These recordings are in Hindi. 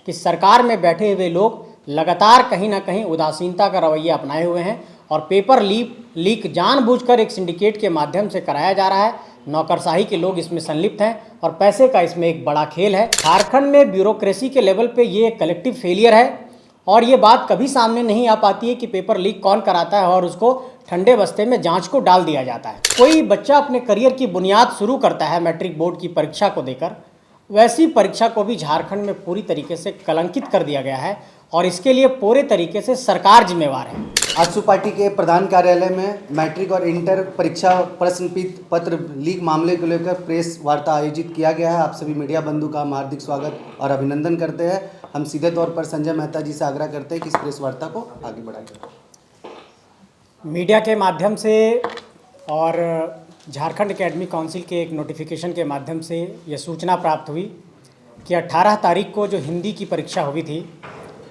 कि सरकार में बैठे हुए लोग लगातार कहीं ना कहीं उदासीनता का रवैया अपनाए हुए हैं और पेपर लीक जानबूझकर एक सिंडिकेट के माध्यम से कराया जा रहा है। नौकरशाही के लोग इसमें संलिप्त हैं और पैसे का इसमें एक बड़ा खेल है। झारखंड में ब्यूरोक्रेसी के लेवल पे ये कलेक्टिव फेलियर है और ये बात कभी सामने नहीं आ पाती है कि पेपर लीक कौन कराता है और उसको ठंडे बस्ते में जांच को डाल दिया जाता है। कोई बच्चा अपने करियर की बुनियाद शुरू करता है मैट्रिक बोर्ड की परीक्षा को देकर, वैसी परीक्षा को भी झारखंड में पूरी तरीके से कलंकित कर दिया गया है और इसके लिए पूरे तरीके से सरकार जिम्मेवार है। आजसू पार्टी के प्रधान कार्यालय में मैट्रिक और इंटर परीक्षा प्रश्न पत्र लीक मामले को लेकर प्रेस वार्ता आयोजित किया गया है। आप सभी मीडिया बंधु का हम हार्दिक स्वागत और अभिनंदन करते हैं। हम सीधे तौर पर संजय मेहता जी से आग्रह करते हैं कि इस प्रेस वार्ता को आगे बढ़ाएं। मीडिया के माध्यम से और झारखंड एकेडमिक काउंसिल के एक नोटिफिकेशन के माध्यम से यह सूचना प्राप्त हुई कि 18 तारीख को जो हिंदी की परीक्षा हुई थी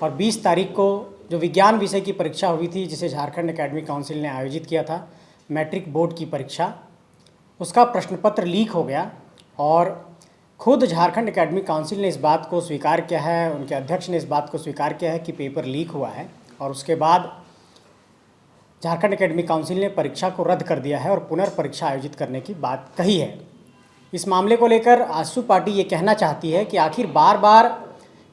और 20 तारीख को जो विज्ञान विषय की परीक्षा हुई थी जिसे झारखंड एकेडमिक काउंसिल ने आयोजित किया था, मैट्रिक बोर्ड की परीक्षा, उसका प्रश्न पत्र लीक हो गया और खुद झारखंड एकेडमिक काउंसिल ने इस बात को स्वीकार किया है, उनके अध्यक्ष ने इस बात को स्वीकार किया है कि पेपर लीक हुआ है और उसके बाद झारखंड एकेडमिक काउंसिल ने परीक्षा को रद्द कर दिया है और पुनर्परीक्षा आयोजित करने की बात कही है। इस मामले को लेकर आजसू पार्टी ये कहना चाहती है कि आखिर बार बार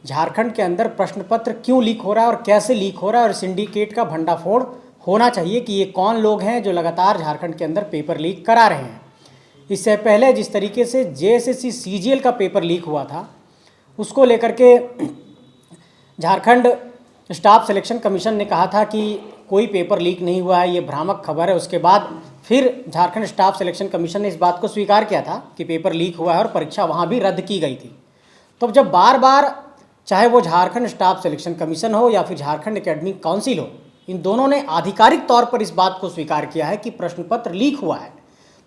झारखंड के अंदर प्रश्न पत्र क्यों लीक हो रहा है और कैसे लीक हो रहा है और सिंडिकेट का भंडाफोड़ होना चाहिए कि ये कौन लोग हैं जो लगातार झारखंड के अंदर पेपर लीक करा रहे हैं। इससे पहले जिस तरीके से जेएसएससी सीजीएल का पेपर लीक हुआ था, उसको लेकर के झारखंड स्टाफ सिलेक्शन कमीशन ने कहा था कि कोई पेपर लीक नहीं हुआ है, ये भ्रामक खबर है। उसके बाद फिर झारखंड स्टाफ सिलेक्शन कमीशन ने इस बात को स्वीकार किया था कि पेपर लीक हुआ है और परीक्षा वहाँ भी रद्द की गई थी। तो जब बार बार चाहे वो झारखंड स्टाफ सिलेक्शन कमीशन हो या फिर झारखंड एकेडमिक काउंसिल हो, इन दोनों ने आधिकारिक तौर पर इस बात को स्वीकार किया है कि प्रश्न पत्र लीक हुआ है,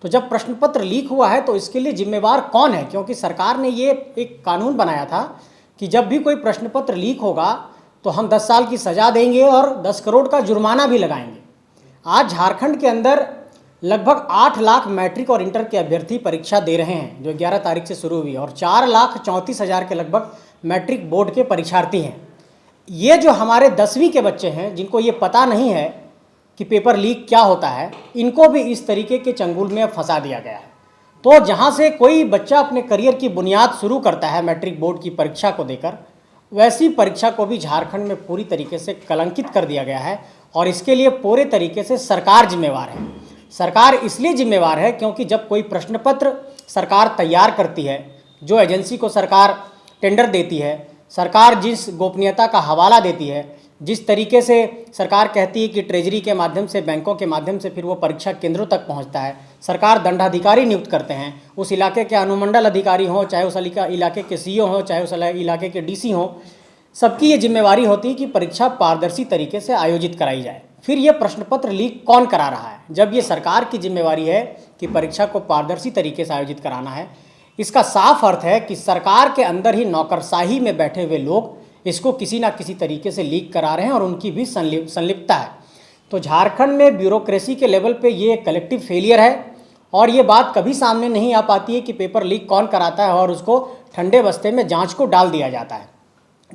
तो जब प्रश्न पत्र लीक हुआ है तो इसके लिए जिम्मेवार कौन है? क्योंकि सरकार ने ये एक कानून बनाया था कि जब भी कोई प्रश्न पत्र लीक होगा तो हम 10 साल की सज़ा देंगे और 10 करोड़ का जुर्माना भी लगाएंगे। आज झारखंड के अंदर लगभग 8 लाख मैट्रिक और इंटर के अभ्यर्थी परीक्षा दे रहे हैं जो 11 तारीख से शुरू हुई और 4,34,000 के लगभग मैट्रिक बोर्ड के परीक्षार्थी हैं। ये जो हमारे 10वीं के बच्चे हैं जिनको ये पता नहीं है कि पेपर लीक क्या होता है, इनको भी इस तरीके के चंगुल में फंसा दिया गया है। तो जहाँ से कोई बच्चा अपने करियर की बुनियाद शुरू करता है मैट्रिक बोर्ड की परीक्षा को देकर, वैसी परीक्षा को भी झारखंड में पूरी तरीके से कलंकित कर दिया गया है और इसके लिए पूरे तरीके से सरकार जिम्मेवार है। सरकार इसलिए जिम्मेवार है क्योंकि जब कोई प्रश्न पत्र सरकार तैयार करती है, जो एजेंसी को सरकार टेंडर देती है, सरकार जिस गोपनीयता का हवाला देती है, जिस तरीके से सरकार कहती है कि ट्रेजरी के माध्यम से, बैंकों के माध्यम से फिर वो परीक्षा केंद्रों तक पहुंचता है, सरकार दंडाधिकारी नियुक्त करते हैं, उस इलाके के अनुमंडल अधिकारी हों, चाहे उस इलाके के सीईओ हों, चाहे उस इलाके के डीसी हों, सबकी ये जिम्मेवारी होती है कि परीक्षा पारदर्शी तरीके से आयोजित कराई जाए। फिर ये प्रश्न पत्र लीक कौन करा रहा है? जब ये सरकार की जिम्मेवारी है कि परीक्षा को पारदर्शी तरीके से आयोजित कराना है, इसका साफ अर्थ है कि सरकार के अंदर ही नौकरशाही में बैठे हुए लोग इसको किसी ना किसी तरीके से लीक करा रहे हैं और उनकी भी संलिप्तता है। तो झारखंड में ब्यूरोक्रेसी के लेवल पे ये कलेक्टिव फेलियर है और ये बात कभी सामने नहीं आ पाती है कि पेपर लीक कौन कराता है और उसको ठंडे बस्ते में जांच को डाल दिया जाता है।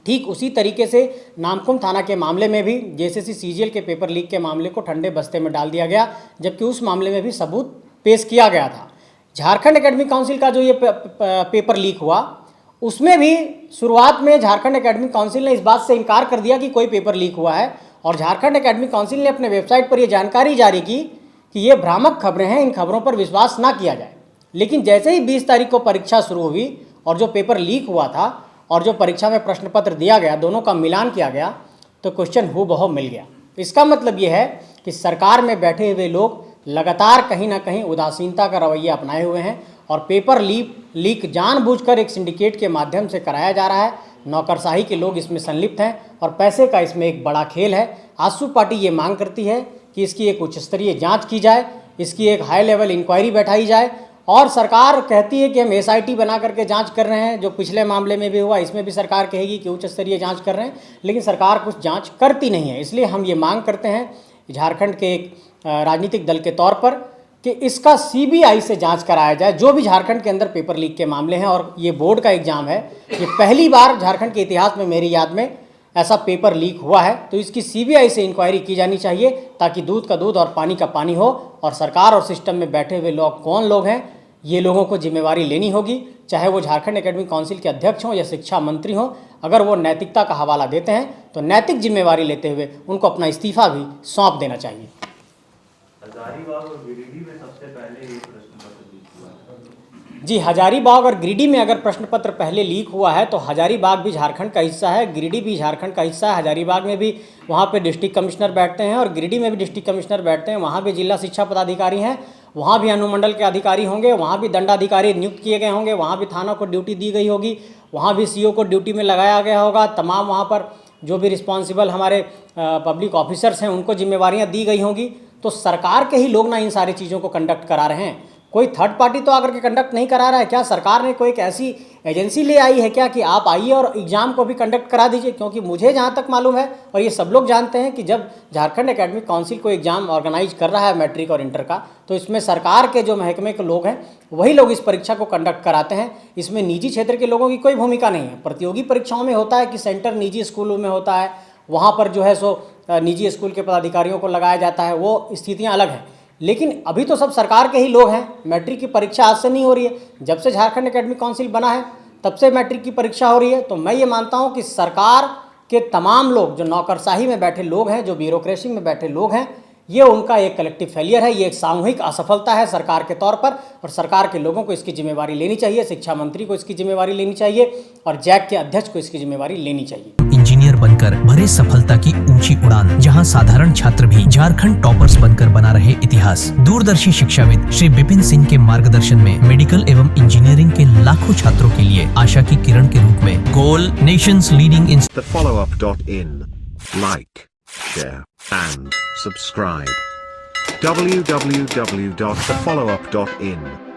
ठीक उसी तरीके से नामकुम थाना के मामले में भी जेएसएससी सीजीएल के पेपर लीक के मामले को ठंडे बस्ते में डाल दिया गया, जबकि उस मामले में भी सबूत पेश किया गया था। झारखंड एकेडमिक काउंसिल का जो ये पेपर लीक हुआ, उसमें भी शुरुआत में झारखंड एकेडमिक काउंसिल ने इस बात से इनकार कर दिया कि कोई पेपर लीक हुआ है और झारखंड एकेडमिक काउंसिल ने अपने वेबसाइट पर यह जानकारी जारी की कि ये भ्रामक खबरें हैं, इन खबरों पर विश्वास ना किया जाए। लेकिन जैसे ही 20 तारीख को परीक्षा शुरू हुई और जो पेपर लीक हुआ था और जो परीक्षा में प्रश्न पत्र दिया गया, दोनों का मिलान किया गया तो क्वेश्चन हूबहू मिल गया। इसका मतलब ये है कि सरकार में बैठे हुए लोग लगातार कहीं ना कहीं उदासीनता का रवैया अपनाए हुए हैं और पेपर लीक जानबूझकर एक सिंडिकेट के माध्यम से कराया जा रहा है। नौकरशाही के लोग इसमें संलिप्त हैं और पैसे का इसमें एक बड़ा खेल है। आजसू पार्टी ये मांग करती है कि इसकी एक उच्च स्तरीय जाँच की जाए, इसकी एक हाई लेवल इंक्वायरी बैठाई जाए और सरकार कहती है कि हम एसआईटी बना करके जांच कर रहे हैं, जो पिछले मामले में भी हुआ, इसमें भी सरकार कहेगी कि उच्च स्तरीय जांच कर रहे हैं, लेकिन सरकार कुछ जांच करती नहीं है। इसलिए हम ये मांग करते हैं झारखंड के एक राजनीतिक दल के तौर पर कि इसका सीबीआई से जांच कराया जाए। जो भी झारखंड के अंदर पेपर लीक के मामले हैं, और ये बोर्ड का एग्जाम है, ये पहली बार झारखंड के इतिहास में मेरी याद में ऐसा पेपर लीक हुआ है, तो इसकी सीबीआई से इंक्वायरी की जानी चाहिए ताकि दूध का दूध और पानी का पानी हो। और सरकार और सिस्टम में बैठे हुए लोग कौन लोग हैं, ये लोगों को जिम्मेवारी लेनी होगी, चाहे वो झारखंड एकेडमिक काउंसिल के अध्यक्ष हों या शिक्षा मंत्री हों। अगर वो नैतिकता का हवाला देते हैं तो नैतिक जिम्मेवारी लेते हुए उनको अपना इस्तीफा भी सौंप देना चाहिए। हजारीबाग और गिरिडीह में सबसे पहले ये प्रश्न पत्र लीक हुआ है। जी, हजारीबाग और गिरिडीह में अगर प्रश्न पत्र पहले लीक हुआ है तो हजारीबाग भी झारखंड का हिस्सा है, गिरिडीह भी झारखंड का हिस्सा है। हजारीबाग में भी वहाँ पे डिस्ट्रिक्ट कमिश्नर बैठते हैं और गिरिडीह में भी डिस्ट्रिक्ट कमिश्नर बैठते हैं। वहाँ भी जिला शिक्षा पदाधिकारी हैं, वहाँ भी अनुमंडल के अधिकारी होंगे, वहाँ भी दंडाधिकारी नियुक्त किए गए होंगे, वहाँ भी थाना को ड्यूटी दी गई होगी, वहाँ भी सीओ को ड्यूटी में लगाया गया होगा। तमाम वहाँ पर जो भी रिस्पॉन्सिबल हमारे पब्लिक ऑफिसर्स हैं उनको जिम्मेवारियाँ दी गई होंगी। तो सरकार के ही लोग ना इन सारी चीज़ों को कंडक्ट करा रहे हैं, कोई थर्ड पार्टी तो आकर के कंडक्ट नहीं करा रहा है। क्या सरकार ने कोई एक ऐसी एजेंसी ले आई है क्या कि आप आइए और एग्ज़ाम को भी कंडक्ट करा दीजिए? क्योंकि मुझे जहाँ तक मालूम है और ये सब लोग जानते हैं कि जब झारखंड एकेडमिक काउंसिल को एग्ज़ाम ऑर्गेनाइज कर रहा है मैट्रिक और इंटर का, तो इसमें सरकार के जो महकमे के लोग हैं वही लोग इस परीक्षा को कंडक्ट कराते हैं। इसमें निजी क्षेत्र के लोगों की कोई भूमिका नहीं है। प्रतियोगी परीक्षाओं में होता है कि सेंटर निजी स्कूलों में होता है, वहाँ पर जो है सो निजी स्कूल के पदाधिकारियों को लगाया जाता है, वो स्थितियाँ अलग हैं। लेकिन अभी तो सब सरकार के ही लोग हैं। मैट्रिक की परीक्षा आज से नहीं हो रही है, जब से झारखंड एकेडमिक काउंसिल बना है तब से मैट्रिक की परीक्षा हो रही है। तो मैं ये मानता हूँ कि सरकार के तमाम लोग, जो नौकरशाही में बैठे लोग हैं, जो ब्यूरोक्रेसी में बैठे लोग हैं, ये उनका एक कलेक्टिव फेलियर है, ये एक सामूहिक असफलता है सरकार के तौर पर। और सरकार के लोगों को इसकी जिम्मेवारी लेनी चाहिए, शिक्षा मंत्री को इसकी जिम्मेवारी लेनी चाहिए और जैक के अध्यक्ष को इसकी जिम्मेवारी लेनी चाहिए। इंजीनियर बनकर भरे सफलता की ऊंची उड़ान, जहां साधारण छात्र भी झारखंड टॉपर्स बनकर बना रहे इतिहास। दूरदर्शी शिक्षाविद श्री विपिन सिंह के मार्गदर्शन में मेडिकल एवं इंजीनियरिंग के लाखों छात्रों के लिए आशा की किरण के रूप में goal nations leading in thefollowup.in. Like, share, and subscribe. www.thefollowup.in